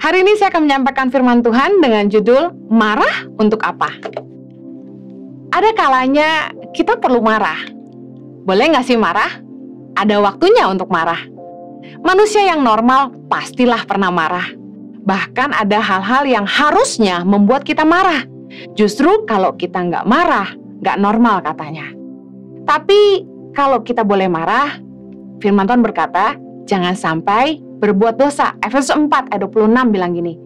Hari ini saya akan menyampaikan firman Tuhan dengan judul Marah untuk apa? Ada kalanya kita perlu marah. Boleh nggak sih marah? Ada waktunya untuk marah. Manusia yang normal pastilah pernah marah. Bahkan ada hal-hal yang harusnya membuat kita marah. Justru kalau kita nggak marah, nggak normal katanya. Tapi kalau kita boleh marah, firman Tuhan berkata, jangan sampai berbuat dosa. Efesus 4 ayat 26 bilang gini,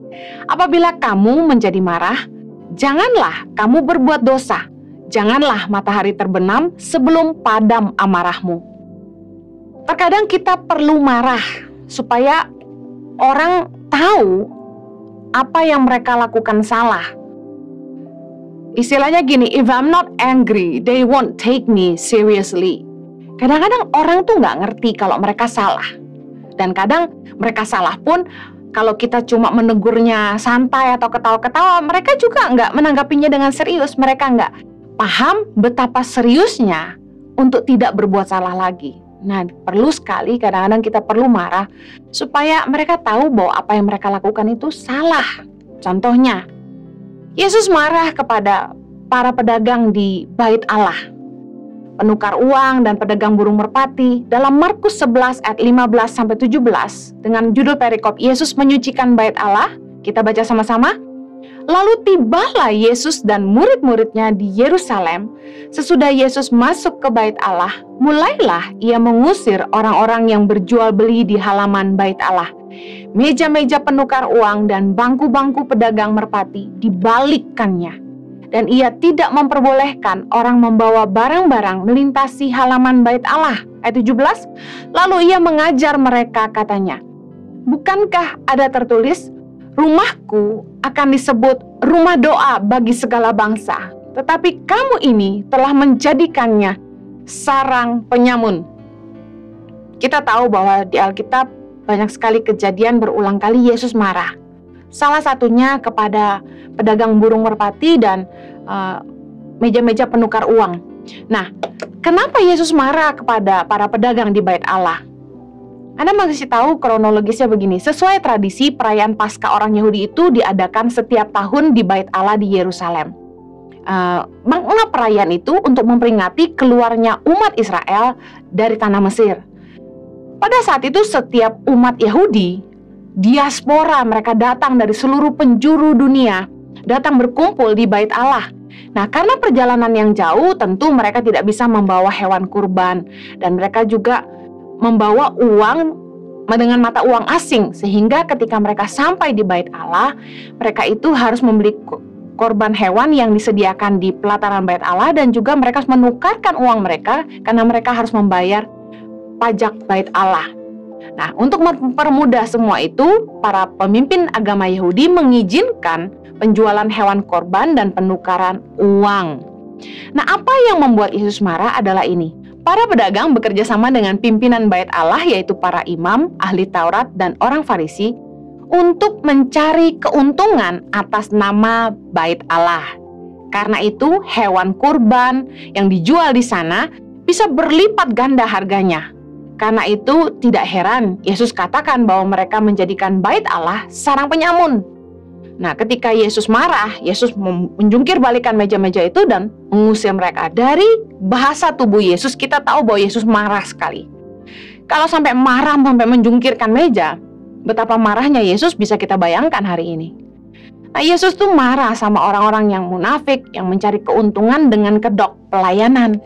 apabila kamu menjadi marah, janganlah kamu berbuat dosa. Janganlah matahari terbenam sebelum padam amarahmu. Terkadang kita perlu marah supaya orang tahu apa yang mereka lakukan salah. Istilahnya gini, if I'm not angry, they won't take me seriously. Kadang-kadang orang tuh nggak ngerti kalau mereka salah. Dan kadang mereka salah pun, kalau kita cuma menegurnya santai atau ketawa-ketawa, mereka juga nggak menanggapinya dengan serius. Mereka nggak paham betapa seriusnya untuk tidak berbuat salah lagi. Nah, perlu sekali kadang-kadang kita perlu marah supaya mereka tahu bahwa apa yang mereka lakukan itu salah. Contohnya, Yesus marah kepada para pedagang di Bait Allah, penukar uang dan pedagang burung merpati. Dalam Markus 11 ayat 15-17 dengan judul perikop Yesus menyucikan Bait Allah, kita baca sama-sama. Lalu tibalah Yesus dan murid-muridnya di Yerusalem. Sesudah Yesus masuk ke Bait Allah, mulailah ia mengusir orang-orang yang berjual beli di halaman Bait Allah. Meja-meja penukar uang dan bangku-bangku pedagang merpati dibalikkannya. Dan ia tidak memperbolehkan orang membawa barang-barang melintasi halaman Bait Allah. Ayat 17, lalu ia mengajar mereka katanya, bukankah ada tertulis, rumahku akan disebut rumah doa bagi segala bangsa, tetapi kamu ini telah menjadikannya sarang penyamun. Kita tahu bahwa di Alkitab banyak sekali kejadian berulang kali Yesus marah. Salah satunya kepada pedagang burung merpati dan meja-meja penukar uang. Nah, kenapa Yesus marah kepada para pedagang di Bait Allah? Anda masih tahu kronologisnya begini. Sesuai tradisi, perayaan Paskah orang Yahudi itu diadakan setiap tahun di Bait Allah di Yerusalem. Makna perayaan itu untuk memperingati keluarnya umat Israel dari tanah Mesir. Pada saat itu setiap umat Yahudi, diaspora, mereka datang dari seluruh penjuru dunia, datang berkumpul di Bait Allah. Nah, karena perjalanan yang jauh, tentu mereka tidak bisa membawa hewan kurban, dan mereka juga membawa uang dengan mata uang asing, sehingga ketika mereka sampai di Bait Allah, mereka itu harus membeli korban hewan yang disediakan di pelataran Bait Allah, dan juga mereka harus menukarkan uang mereka karena mereka harus membayar pajak Bait Allah. Nah, untuk mempermudah semua itu, para pemimpin agama Yahudi mengizinkan penjualan hewan korban dan penukaran uang. Nah, apa yang membuat Yesus marah adalah ini. Para pedagang bekerja sama dengan pimpinan Bait Allah, yaitu para imam, ahli Taurat, dan orang Farisi, untuk mencari keuntungan atas nama Bait Allah. Karena itu, hewan kurban yang dijual di sana bisa berlipat ganda harganya. Karena itu, tidak heran Yesus katakan bahwa mereka menjadikan Bait Allah sarang penyamun. Nah, ketika Yesus marah, Yesus menjungkir balikan meja-meja itu dan mengusir mereka. Dari bahasa tubuh Yesus, kita tahu bahwa Yesus marah sekali. Kalau sampai marah, sampai menjungkirkan meja, betapa marahnya Yesus bisa kita bayangkan hari ini. Nah, Yesus tuh marah sama orang-orang yang munafik, yang mencari keuntungan dengan kedok pelayanan.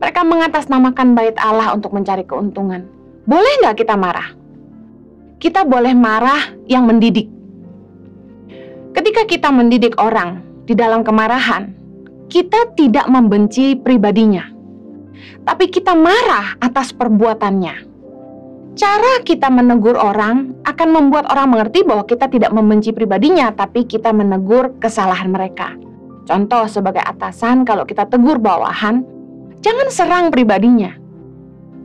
Mereka mengatasnamakan Bait Allah untuk mencari keuntungan. Boleh nggak kita marah? Kita boleh marah yang mendidik. Ketika kita mendidik orang di dalam kemarahan, kita tidak membenci pribadinya, tapi kita marah atas perbuatannya. Cara kita menegur orang akan membuat orang mengerti bahwa kita tidak membenci pribadinya, tapi kita menegur kesalahan mereka. Contoh, sebagai atasan, kalau kita tegur bawahan, jangan serang pribadinya,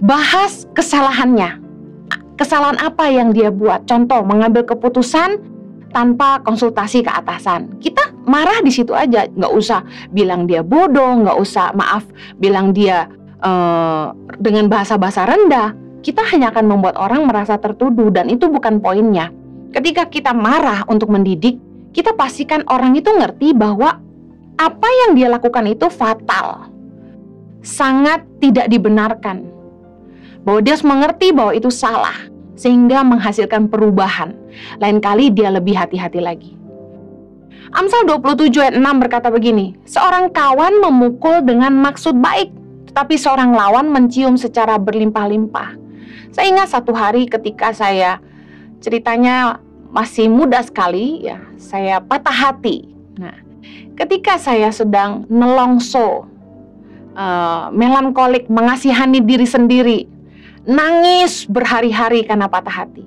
bahas kesalahannya. Kesalahan apa yang dia buat? Contoh, mengambil keputusan tanpa konsultasi ke atasan. Kita marah di situ aja, nggak usah bilang dia bodoh, nggak usah bilang dia dengan bahasa-bahasa rendah. Kita hanya akan membuat orang merasa tertuduh, dan itu bukan poinnya. Ketika kita marah untuk mendidik, kita pastikan orang itu ngerti bahwa apa yang dia lakukan itu fatal, sangat tidak dibenarkan. Bahwa dia harus mengerti bahwa itu salah, sehingga menghasilkan perubahan. Lain kali dia lebih hati-hati lagi. Amsal 27 ayat 6 berkata begini, seorang kawan memukul dengan maksud baik, tetapi seorang lawan mencium secara berlimpah-limpah. Saya ingat satu hari ketika saya ceritanya masih muda sekali, ya, saya patah hati. Nah, ketika saya sedang nelongso, melankolik, mengasihani diri sendiri, nangis berhari-hari karena patah hati.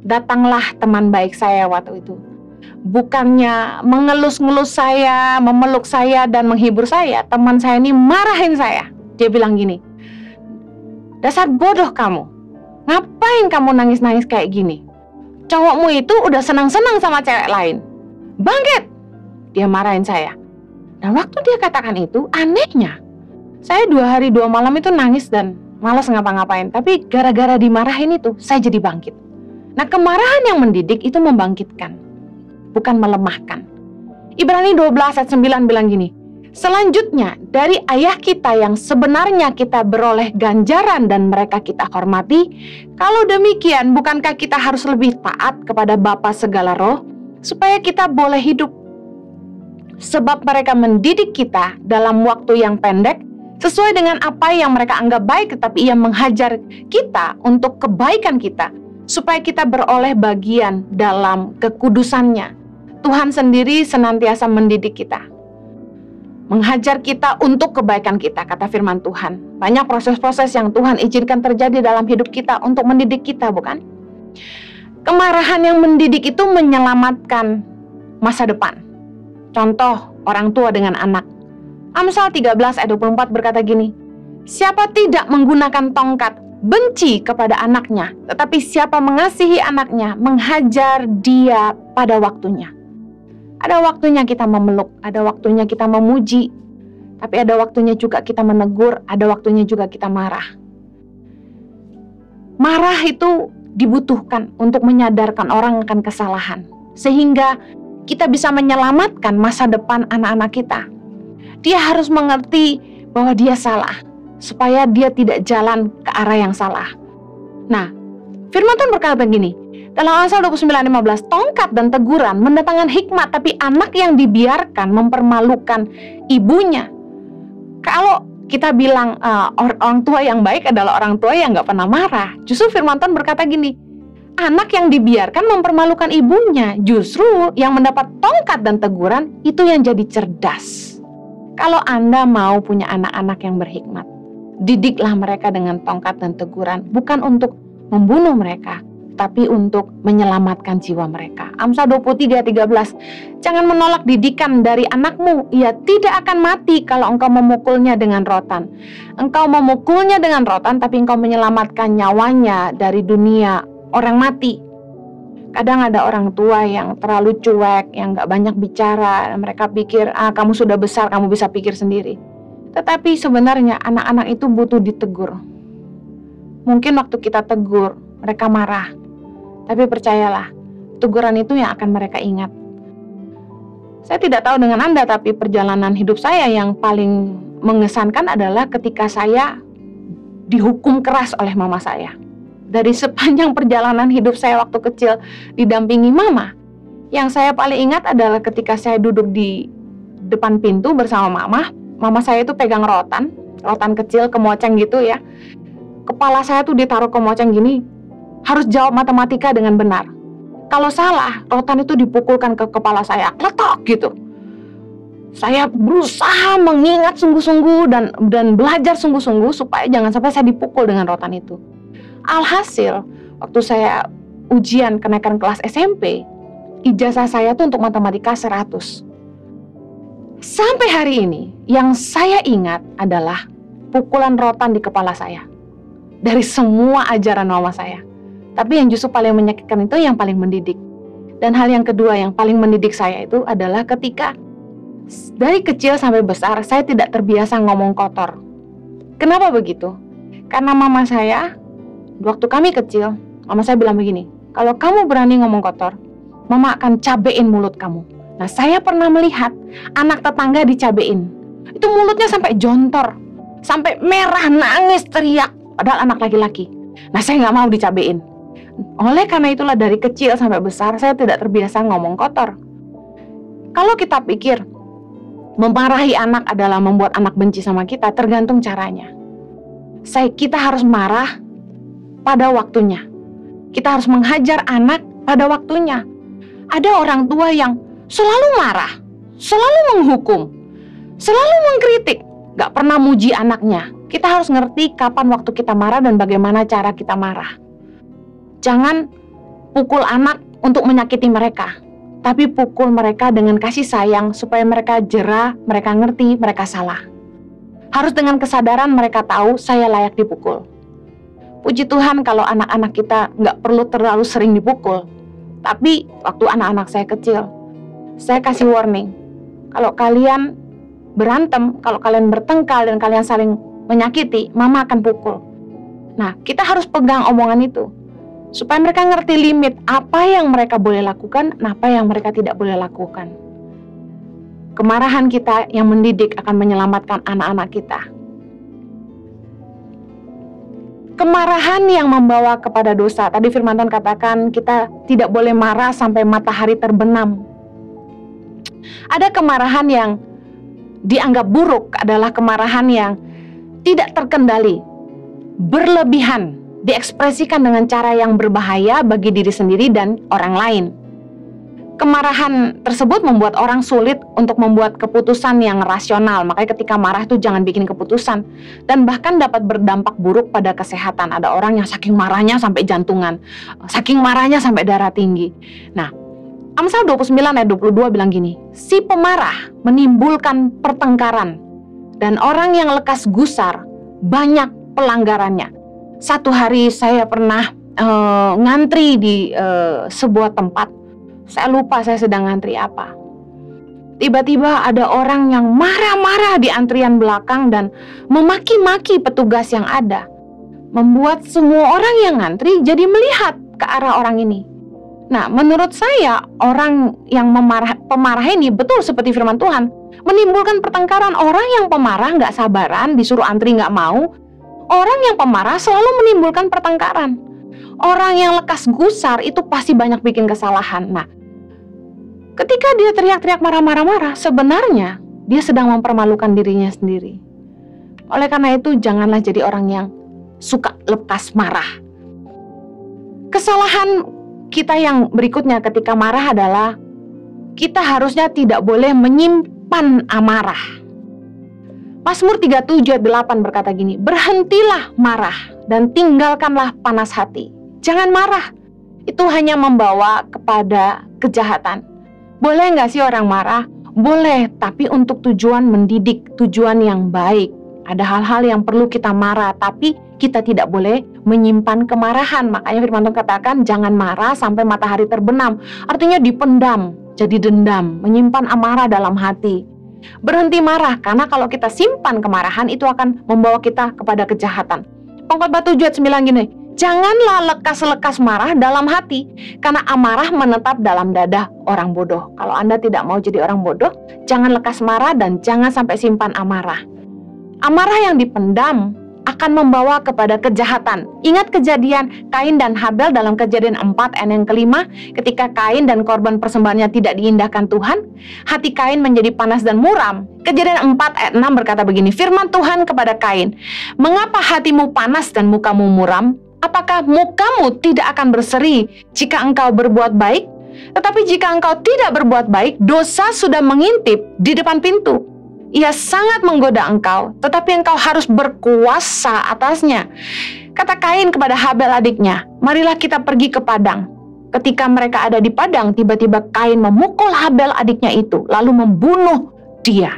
Datanglah teman baik saya waktu itu. Bukannya mengelus-ngelus saya, memeluk saya, dan menghibur saya, teman saya ini marahin saya. Dia bilang gini, dasar bodoh kamu, ngapain kamu nangis-nangis kayak gini? Cowokmu itu udah senang-senang sama cewek lain. Bangkit! Dia marahin saya. Dan waktu dia katakan itu, anehnya, saya 2 hari 2 malam itu nangis dan malas ngapa-ngapain. Tapi gara-gara dimarahin itu, saya jadi bangkit. Nah, kemarahan yang mendidik itu membangkitkan, bukan melemahkan. Ibrani 12 ayat 9 bilang gini, selanjutnya dari ayah kita yang sebenarnya kita beroleh ganjaran dan mereka kita hormati, kalau demikian bukankah kita harus lebih taat kepada Bapa segala roh, supaya kita boleh hidup? Sebab mereka mendidik kita dalam waktu yang pendek, sesuai dengan apa yang mereka anggap baik, tetapi ia menghajar kita untuk kebaikan kita, supaya kita beroleh bagian dalam kekudusannya. Tuhan sendiri senantiasa mendidik kita, menghajar kita untuk kebaikan kita, kata firman Tuhan. Banyak proses-proses yang Tuhan izinkan terjadi dalam hidup kita untuk mendidik kita, bukan? Kemarahan yang mendidik itu menyelamatkan masa depan. Contoh, orang tua dengan anak. Amsal 13 ayat 24 berkata gini, siapa tidak menggunakan tongkat benci kepada anaknya, tetapi siapa mengasihi anaknya, menghajar dia pada waktunya. Ada waktunya kita memeluk, ada waktunya kita memuji, tapi ada waktunya juga kita menegur, ada waktunya juga kita marah. Marah itu dibutuhkan untuk menyadarkan orang akan kesalahan, sehingga kita bisa menyelamatkan masa depan anak-anak kita. Dia harus mengerti bahwa dia salah, supaya dia tidak jalan ke arah yang salah. Nah, firman Tuhan berkata begini, dalam Amsal 29:15, tongkat dan teguran mendatangkan hikmat, tapi anak yang dibiarkan mempermalukan ibunya. Kalau kita bilang orang tua yang baik adalah orang tua yang gak pernah marah, justru firman Tuhan berkata gini, anak yang dibiarkan mempermalukan ibunya, justru yang mendapat tongkat dan teguran itu yang jadi cerdas. Kalau Anda mau punya anak-anak yang berhikmat, didiklah mereka dengan tongkat dan teguran, bukan untuk membunuh mereka, tapi untuk menyelamatkan jiwa mereka. Amsal 23:13, jangan menolak didikan dari anakmu, ia tidak akan mati kalau engkau memukulnya dengan rotan. Engkau memukulnya dengan rotan, tapi engkau menyelamatkan nyawanya dari dunia orang mati. Kadang ada orang tua yang terlalu cuek, yang gak banyak bicara. Mereka pikir, kamu sudah besar, kamu bisa pikir sendiri. Tetapi sebenarnya anak-anak itu butuh ditegur. Mungkin waktu kita tegur, mereka marah. Tapi percayalah, teguran itu yang akan mereka ingat. Saya tidak tahu dengan Anda, tapi perjalanan hidup saya yang paling mengesankan adalah ketika saya dihukum keras oleh mama saya. Dari sepanjang perjalanan hidup saya waktu kecil didampingi mama, yang saya paling ingat adalah ketika saya duduk di depan pintu bersama mama. Mama saya itu pegang rotan kecil kemoceng gitu ya. Kepala saya tuh ditaruh kemoceng gini, harus jawab matematika dengan benar. Kalau salah, rotan itu dipukulkan ke kepala saya, kletok gitu. Saya berusaha mengingat sungguh-sungguh dan belajar sungguh-sungguh supaya jangan sampai saya dipukul dengan rotan itu. Alhasil, waktu saya ujian kenaikan kelas SMP, ijazah saya tuh untuk matematika 100. Sampai hari ini, yang saya ingat adalah pukulan rotan di kepala saya. Dari semua ajaran mama saya. Tapi yang justru paling menyakitkan itu yang paling mendidik. Dan hal yang kedua yang paling mendidik saya itu adalah ketika dari kecil sampai besar, saya tidak terbiasa ngomong kotor. Kenapa begitu? Karena mama saya, waktu kami kecil, mama saya bilang begini, Kalau kamu berani ngomong kotor, Mama akan cabein mulut kamu. Nah, saya pernah melihat anak tetangga dicabein. Itu mulutnya sampai jontor, sampai merah, nangis, teriak. Padahal anak laki-laki. Nah, saya nggak mau dicabein. Oleh karena itulah dari kecil sampai besar saya tidak terbiasa ngomong kotor. Kalau kita pikir memarahi anak adalah membuat anak benci sama kita, tergantung caranya. Kita harus marah pada waktunya. Kita harus menghajar anak pada waktunya. Ada orang tua yang selalu marah, selalu menghukum, selalu mengkritik, gak pernah muji anaknya. Kita harus ngerti kapan waktu kita marah dan bagaimana cara kita marah. Jangan pukul anak untuk menyakiti mereka, tapi pukul mereka dengan kasih sayang supaya mereka jera, mereka ngerti, mereka salah. Harus dengan kesadaran mereka tahu saya layak dipukul. Puji Tuhan kalau anak-anak kita nggak perlu terlalu sering dipukul. Tapi waktu anak-anak saya kecil, saya kasih warning. Kalau kalian berantem, kalau kalian bertengkar dan kalian saling menyakiti, Mama akan pukul. Nah, kita harus pegang omongan itu. Supaya mereka ngerti limit apa yang mereka boleh lakukan dan apa yang mereka tidak boleh lakukan. Kemarahan kita yang mendidik akan menyelamatkan anak-anak kita. Kemarahan yang membawa kepada dosa. Tadi firman Tuhan katakan kita tidak boleh marah sampai matahari terbenam. Ada kemarahan yang dianggap buruk adalah kemarahan yang tidak terkendali, berlebihan, diekspresikan dengan cara yang berbahaya bagi diri sendiri dan orang lain. Kemarahan tersebut membuat orang sulit untuk membuat keputusan yang rasional. Makanya ketika marah itu jangan bikin keputusan. Dan bahkan dapat berdampak buruk pada kesehatan. Ada orang yang saking marahnya sampai jantungan. Saking marahnya sampai darah tinggi. Nah, Amsal 29 ayat 22 bilang gini. Si pemarah menimbulkan pertengkaran. Dan orang yang lekas gusar banyak pelanggarannya. Satu hari saya pernah ngantri di sebuah tempat. Saya lupa saya sedang ngantri apa. Tiba-tiba ada orang yang marah-marah di antrian belakang dan memaki-maki petugas yang ada. Membuat semua orang yang ngantri jadi melihat ke arah orang ini. Nah, menurut saya orang yang pemarah ini betul seperti firman Tuhan. Menimbulkan pertengkaran. Orang yang pemarah gak sabaran, disuruh antri gak mau. Orang yang pemarah selalu menimbulkan pertengkaran. Orang yang lekas gusar itu pasti banyak bikin kesalahan. Nah, ketika dia teriak-teriak marah-marah, sebenarnya dia sedang mempermalukan dirinya sendiri. Oleh karena itu, janganlah jadi orang yang suka lekas marah. Kesalahan kita yang berikutnya ketika marah adalah kita harusnya tidak boleh menyimpan amarah. Mazmur 37 ayat 8 berkata gini, berhentilah marah dan tinggalkanlah panas hati. Jangan marah, itu hanya membawa kepada kejahatan. Boleh nggak sih orang marah? Boleh, tapi untuk tujuan mendidik, tujuan yang baik. Ada hal-hal yang perlu kita marah, tapi kita tidak boleh menyimpan kemarahan. Makanya firman Tuhan katakan, jangan marah sampai matahari terbenam. Artinya dipendam, jadi dendam, menyimpan amarah dalam hati. Berhenti marah, karena kalau kita simpan kemarahan, itu akan membawa kita kepada kejahatan. Pengkhotbah 7 ayat 9 gini, janganlah lekas-lekas marah dalam hati, karena amarah menetap dalam dada orang bodoh. Kalau Anda tidak mau jadi orang bodoh, jangan lekas marah dan jangan sampai simpan amarah. Amarah yang dipendam akan membawa kepada kejahatan. Ingat kejadian Kain dan Habel dalam Kejadian 4 ayat yang kelima, ketika Kain dan korban persembahannya tidak diindahkan Tuhan, hati Kain menjadi panas dan muram. Kejadian 4 ayat 6 berkata begini, firman Tuhan kepada Kain, mengapa hatimu panas dan mukamu muram? Apakah mukamu tidak akan berseri jika engkau berbuat baik? Tetapi jika engkau tidak berbuat baik, dosa sudah mengintip di depan pintu. Ia sangat menggoda engkau, tetapi engkau harus berkuasa atasnya. Kata Kain kepada Habel adiknya, marilah kita pergi ke padang. Ketika mereka ada di padang, tiba-tiba Kain memukul Habel adiknya itu, lalu membunuh dia.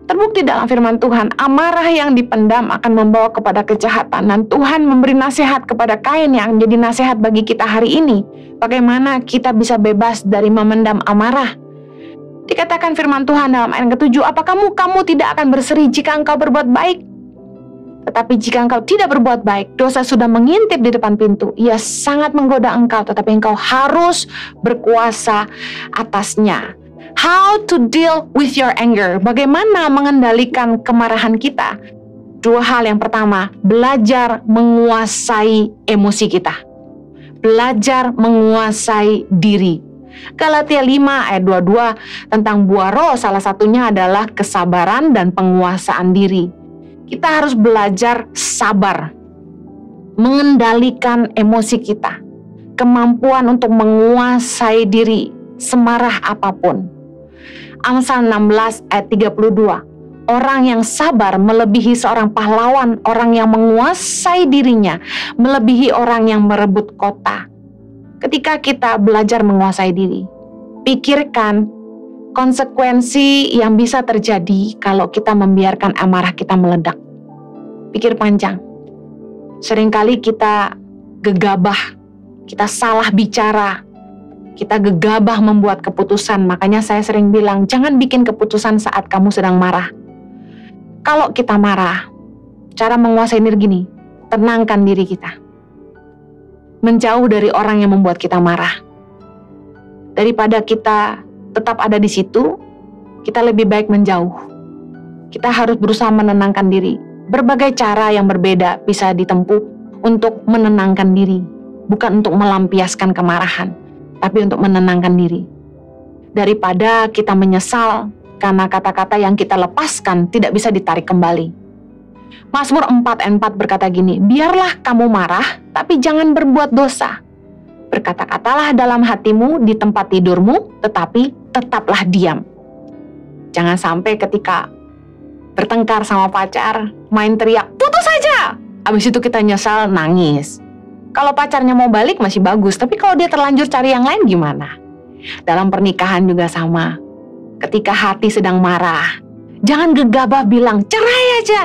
Terbukti dalam firman Tuhan, amarah yang dipendam akan membawa kepada kejahatan. Dan Tuhan memberi nasihat kepada Kain yang menjadi nasihat bagi kita hari ini. Bagaimana kita bisa bebas dari memendam amarah. Dikatakan firman Tuhan dalam ayat ke-7, apakah mukamu tidak akan berseri jika engkau berbuat baik? Tetapi jika engkau tidak berbuat baik, dosa sudah mengintip di depan pintu. Ia sangat menggoda engkau, tetapi engkau harus berkuasa atasnya. How to deal with your anger? Bagaimana mengendalikan kemarahan kita? Dua hal. Yang pertama, belajar menguasai emosi kita. Belajar menguasai diri. Galatia 5 ayat 22 tentang buah roh, salah satunya adalah kesabaran dan penguasaan diri. Kita harus belajar sabar, mengendalikan emosi kita, kemampuan untuk menguasai diri semarah apapun. Amsal 16 ayat 32, orang yang sabar melebihi seorang pahlawan, orang yang menguasai dirinya melebihi orang yang merebut kota. Ketika kita belajar menguasai diri, pikirkan konsekuensi yang bisa terjadi kalau kita membiarkan amarah kita meledak. Pikir panjang. Seringkali kita gegabah, kita salah bicara, kita gegabah membuat keputusan. Makanya saya sering bilang, jangan bikin keputusan saat kamu sedang marah. Kalau kita marah, cara menguasai diri gini, tenangkan diri kita. Menjauh dari orang yang membuat kita marah. Daripada kita tetap ada di situ, kita lebih baik menjauh. Kita harus berusaha menenangkan diri. Berbagai cara yang berbeda bisa ditempuh untuk menenangkan diri. Bukan untuk melampiaskan kemarahan, tapi untuk menenangkan diri. Daripada kita menyesal karena kata-kata yang kita lepaskan tidak bisa ditarik kembali. Mazmur 4 ayat 4 berkata gini, biarlah kamu marah, tapi jangan berbuat dosa. Berkata-katalah dalam hatimu di tempat tidurmu, tetapi tetaplah diam. Jangan sampai ketika bertengkar sama pacar, main teriak, putus saja. Habis itu kita nyesal, nangis. Kalau pacarnya mau balik masih bagus, tapi kalau dia terlanjur cari yang lain gimana? Dalam pernikahan juga sama. Ketika hati sedang marah, jangan gegabah bilang, cerai aja.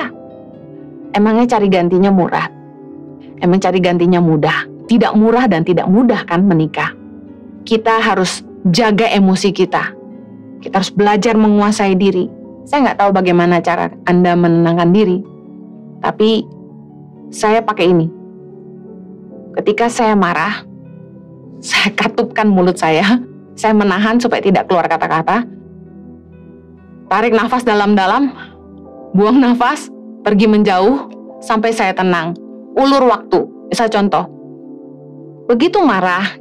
Emangnya cari gantinya murah? Emang cari gantinya mudah? Tidak murah dan tidak mudah kan menikah. Kita harus jaga emosi kita. Kita harus belajar menguasai diri. Saya nggak tahu bagaimana cara Anda menenangkan diri. Tapi saya pakai ini. Ketika saya marah, saya katupkan mulut saya. Saya menahan supaya tidak keluar kata-kata. Tarik nafas dalam-dalam. Buang nafas. Pergi menjauh sampai saya tenang. Ulur waktu. Misal contoh. Begitu marah,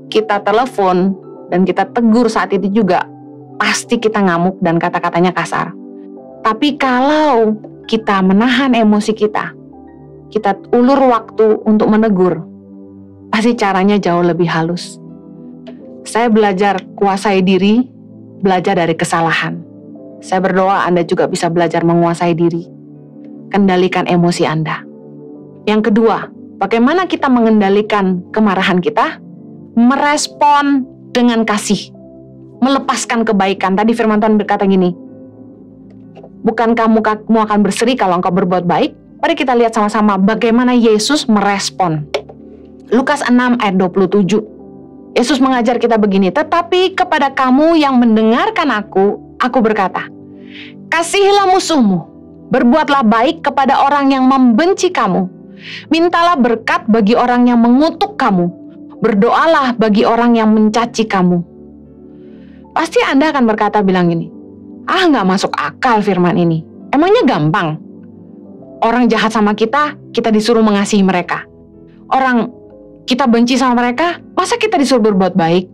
kita telepon dan kita tegur saat itu juga, pasti kita ngamuk dan kata-katanya kasar. Tapi kalau kita menahan emosi kita ulur waktu untuk menegur, pasti caranya jauh lebih halus. Saya belajar kuasai diri, belajar dari kesalahan. Saya berdoa Anda juga bisa belajar menguasai diri. Kendalikan emosi Anda. Yang kedua, bagaimana kita mengendalikan kemarahan kita? Merespon dengan kasih. Melepaskan kebaikan. Tadi firman Tuhan berkata gini, bukankah kamu akan berseri kalau engkau berbuat baik? Mari kita lihat sama-sama bagaimana Yesus merespon. Lukas 6 ayat 27. Yesus mengajar kita begini, tetapi kepada kamu yang mendengarkan aku berkata, kasihilah musuhmu, berbuatlah baik kepada orang yang membenci kamu, mintalah berkat bagi orang yang mengutuk kamu, berdoalah bagi orang yang mencaci kamu. Pasti Anda akan berkata bilang gini, nggak masuk akal firman ini. Emangnya gampang? Orang jahat sama kita disuruh mengasihi mereka. Orang kita benci sama mereka, masa kita disuruh berbuat baik?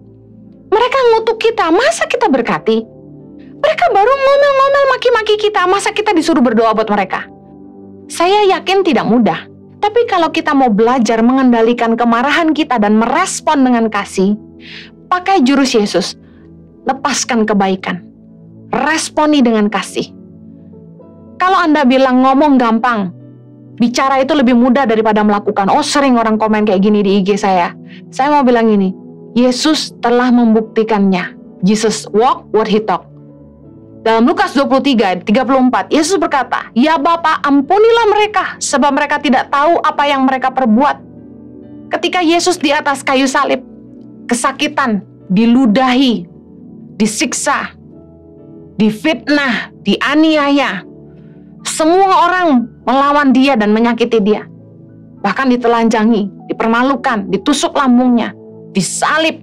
Mereka ngutuk kita, masa kita berkati? Mereka baru ngomel-ngomel maki-maki kita, masa kita disuruh berdoa buat mereka? Saya yakin tidak mudah. Tapi kalau kita mau belajar mengendalikan kemarahan kita dan merespon dengan kasih, pakai jurus Yesus. Lepaskan kebaikan. Responi dengan kasih. Kalau Anda bilang ngomong gampang, bicara itu lebih mudah daripada melakukan. Sering orang komen kayak gini di IG saya. Saya mau bilang gini, Yesus telah membuktikannya. Jesus walk what he talk. Dalam Lukas 23, 34, Yesus berkata, ya Bapa, ampunilah mereka, sebab mereka tidak tahu apa yang mereka perbuat. Ketika Yesus di atas kayu salib, kesakitan, diludahi, disiksa, difitnah, dianiaya, Semua orang melawan dia dan menyakiti dia. Bahkan ditelanjangi, dipermalukan, ditusuk lambungnya, disalib.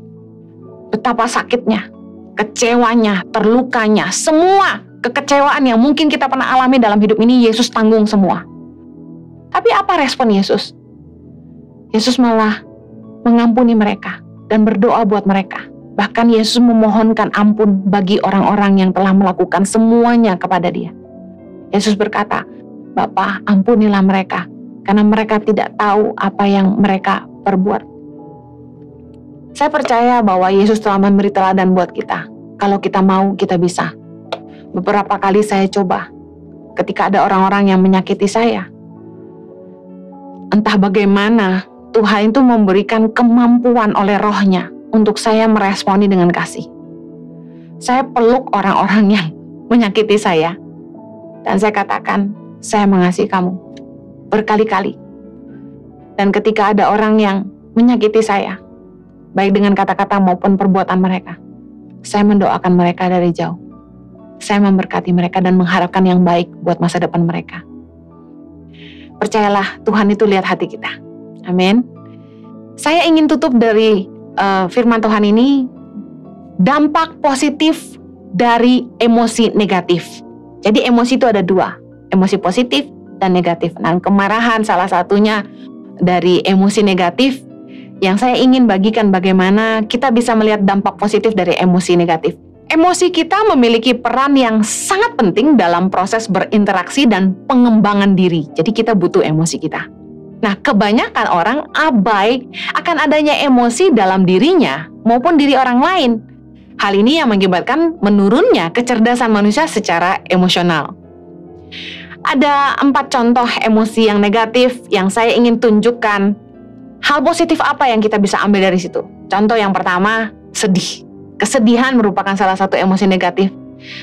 Betapa sakitnya, kecewanya, terlukanya, semua kekecewaan yang mungkin kita pernah alami dalam hidup ini, Yesus tanggung semua. Tapi apa respon Yesus? Yesus malah mengampuni mereka dan berdoa buat mereka. Bahkan Yesus memohonkan ampun bagi orang-orang yang telah melakukan semuanya kepada dia. Yesus berkata, Bapa, ampunilah mereka, karena mereka tidak tahu apa yang mereka perbuat. Saya percaya bahwa Yesus telah memberi teladan buat kita. Kalau kita mau, kita bisa. Beberapa kali saya coba, ketika ada orang-orang yang menyakiti saya. Entah bagaimana, Tuhan itu memberikan kemampuan oleh Roh-Nya untuk saya meresponi dengan kasih. Saya peluk orang-orang yang menyakiti saya. Dan saya katakan, saya mengasihi kamu. Berkali-kali. Dan ketika ada orang yang menyakiti saya, baik dengan kata-kata maupun perbuatan mereka, saya mendoakan mereka dari jauh. Saya memberkati mereka dan mengharapkan yang baik buat masa depan mereka. Percayalah, Tuhan itu lihat hati kita. Amin. Saya ingin tutup dari firman Tuhan ini, dampak positif dari emosi negatif. Jadi emosi itu ada dua, emosi positif dan negatif. Nah, kemarahan salah satunya dari emosi negatif. Yang saya ingin bagikan bagaimana kita bisa melihat dampak positif dari emosi negatif. Emosi kita memiliki peran yang sangat penting dalam proses berinteraksi dan pengembangan diri. Jadi kita butuh emosi kita. Nah, kebanyakan orang abai akan adanya emosi dalam dirinya maupun diri orang lain. Hal ini yang mengakibatkan menurunnya kecerdasan manusia secara emosional. Ada 4 contoh emosi yang negatif yang saya ingin tunjukkan. Hal positif apa yang kita bisa ambil dari situ? Contoh yang pertama, sedih. Kesedihan merupakan salah satu emosi negatif.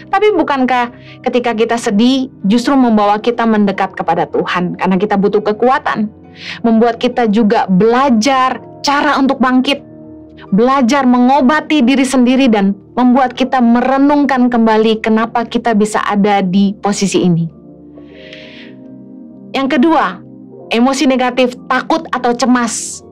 Tapi bukankah ketika kita sedih justru membawa kita mendekat kepada Tuhan karena kita butuh kekuatan? Membuat kita juga belajar cara untuk bangkit, belajar mengobati diri sendiri dan membuat kita merenungkan kembali kenapa kita bisa ada di posisi ini. Yang kedua, emosi negatif, takut atau cemas.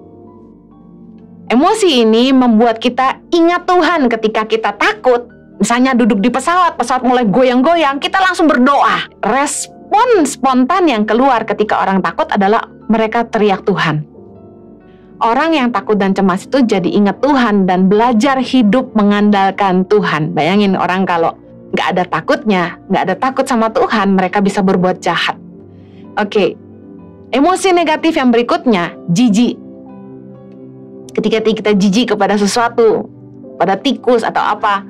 Emosi ini membuat kita ingat Tuhan ketika kita takut. Misalnya duduk di pesawat mulai goyang-goyang, kita langsung berdoa. Respon spontan yang keluar ketika orang takut adalah mereka teriak Tuhan. Orang yang takut dan cemas itu jadi ingat Tuhan dan belajar hidup mengandalkan Tuhan. Bayangin orang kalau nggak ada takutnya, nggak ada takut sama Tuhan, mereka bisa berbuat jahat. Oke, emosi negatif yang berikutnya, jijik. Ketika kita jijik kepada sesuatu, pada tikus atau apa,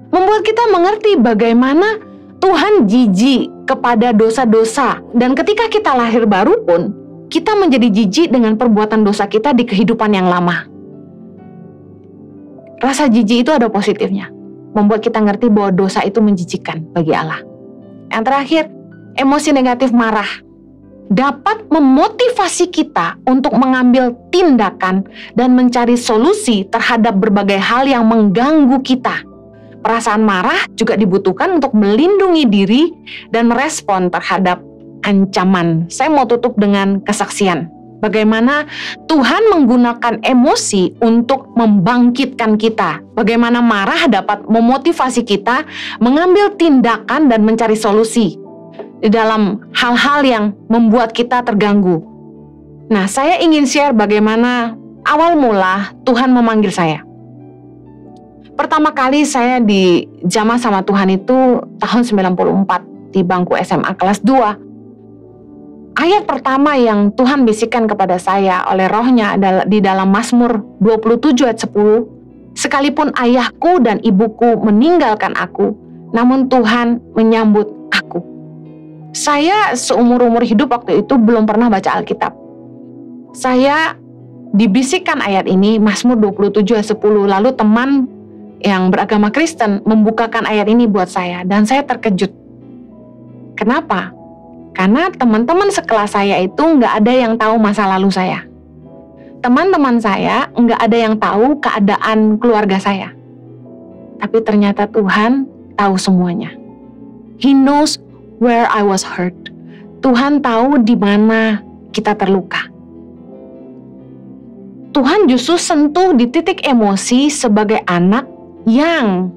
membuat kita mengerti bagaimana Tuhan jijik kepada dosa-dosa. Dan ketika kita lahir baru pun, kita menjadi jijik dengan perbuatan dosa kita di kehidupan yang lama. Rasa jijik itu ada positifnya. Membuat kita ngerti bahwa dosa itu menjijikkan bagi Allah. Yang terakhir, emosi negatif marah. Dapat memotivasi kita untuk mengambil tindakan dan mencari solusi terhadap berbagai hal yang mengganggu kita. Perasaan marah juga dibutuhkan untuk melindungi diri dan merespon terhadap ancaman. Saya mau tutup dengan kesaksian. Bagaimana Tuhan menggunakan emosi untuk membangkitkan kita. Bagaimana marah dapat memotivasi kita mengambil tindakan dan mencari solusi di dalam hal-hal yang membuat kita terganggu. Nah, saya ingin share bagaimana awal mula Tuhan memanggil saya. Pertama kali saya dijamah sama Tuhan itu tahun 94 di bangku SMA kelas 2. Ayat pertama yang Tuhan bisikan kepada saya oleh Roh-Nya adalah di dalam Mazmur 27 ayat 10. Sekalipun ayahku dan ibuku meninggalkan aku, namun Tuhan menyambut aku. Saya seumur-umur hidup waktu itu belum pernah baca Alkitab. Saya dibisikkan ayat ini, Mazmur 27 ayat 10, lalu teman yang beragama Kristen membukakan ayat ini buat saya, dan saya terkejut. Kenapa? Karena teman-teman sekelas saya itu nggak ada yang tahu masa lalu saya. Teman-teman saya nggak ada yang tahu keadaan keluarga saya. Tapi ternyata Tuhan tahu semuanya. He knows where I was hurt. Tuhan tahu di mana kita terluka. Tuhan justru sentuh di titik emosi sebagai anak yang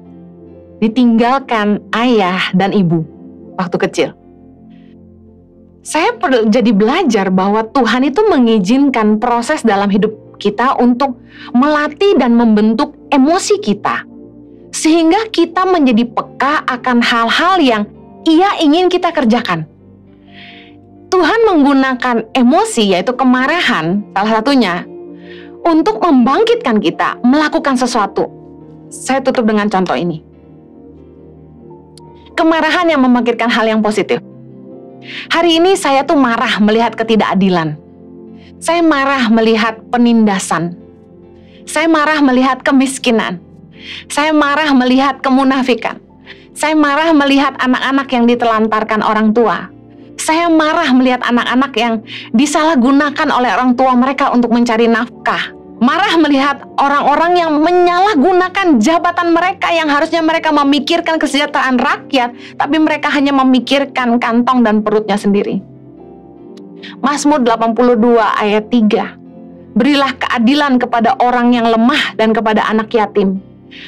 ditinggalkan ayah dan ibu waktu kecil. Saya jadi belajar bahwa Tuhan itu mengizinkan proses dalam hidup kita untuk melatih dan membentuk emosi kita, sehingga kita menjadi peka akan hal-hal yang Ia ingin kita kerjakan. Tuhan menggunakan emosi, yaitu kemarahan, salah satunya, untuk membangkitkan kita melakukan sesuatu. Saya tutup dengan contoh ini. Kemarahan yang membangkitkan hal yang positif. Hari ini saya tuh marah melihat ketidakadilan. Saya marah melihat penindasan. Saya marah melihat kemiskinan. Saya marah melihat kemunafikan. Saya marah melihat anak-anak yang ditelantarkan orang tua. Saya marah melihat anak-anak yang disalahgunakan oleh orang tua mereka untuk mencari nafkah. Marah melihat orang-orang yang menyalahgunakan jabatan mereka yang harusnya mereka memikirkan kesejahteraan rakyat, tapi mereka hanya memikirkan kantong dan perutnya sendiri. Mazmur 82 ayat 3. Berilah keadilan kepada orang yang lemah dan kepada anak yatim.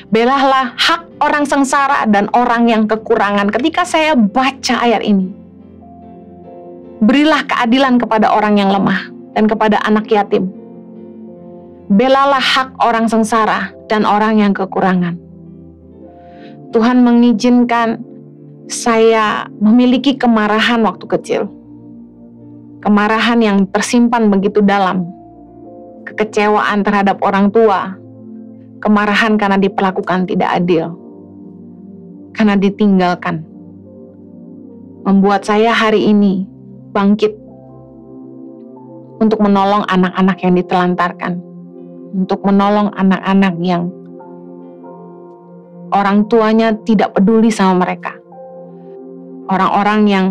Belahlah hak orang sengsara dan orang yang kekurangan. Ketika saya baca ayat ini, berilah keadilan kepada orang yang lemah dan kepada anak yatim. Belalah hak orang sengsara dan orang yang kekurangan. Tuhan mengizinkan saya memiliki kemarahan waktu kecil. Kemarahan yang tersimpan begitu dalam. Kekecewaan terhadap orang tua. Kemarahan karena diperlakukan tidak adil. Karena ditinggalkan. Membuat saya hari ini bangkit untuk menolong anak-anak yang ditelantarkan, untuk menolong anak-anak yang orang tuanya tidak peduli sama mereka, orang-orang yang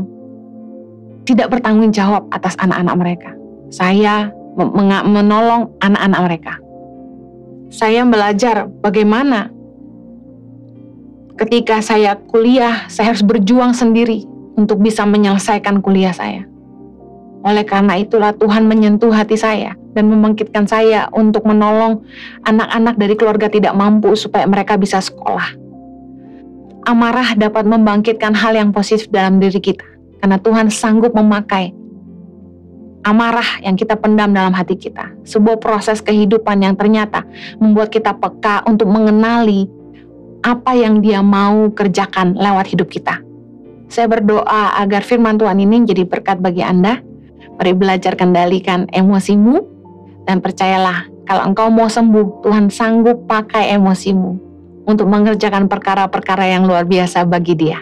tidak bertanggung jawab atas anak-anak mereka. Saya menolong anak-anak mereka. Saya belajar bagaimana ketika saya kuliah, saya harus berjuang sendiri untuk bisa menyelesaikan kuliah saya. Oleh karena itulah Tuhan menyentuh hati saya dan membangkitkan saya untuk menolong anak-anak dari keluarga tidak mampu supaya mereka bisa sekolah. Amarah dapat membangkitkan hal yang positif dalam diri kita karena Tuhan sanggup memakai amarah yang kita pendam dalam hati kita. Sebuah proses kehidupan yang ternyata membuat kita peka untuk mengenali apa yang Dia mau kerjakan lewat hidup kita. Saya berdoa agar firman Tuhan ini menjadi berkat bagi Anda. Mari belajar kendalikan emosimu dan percayalah kalau engkau mau sembuh, Tuhan sanggup pakai emosimu untuk mengerjakan perkara-perkara yang luar biasa bagi Dia.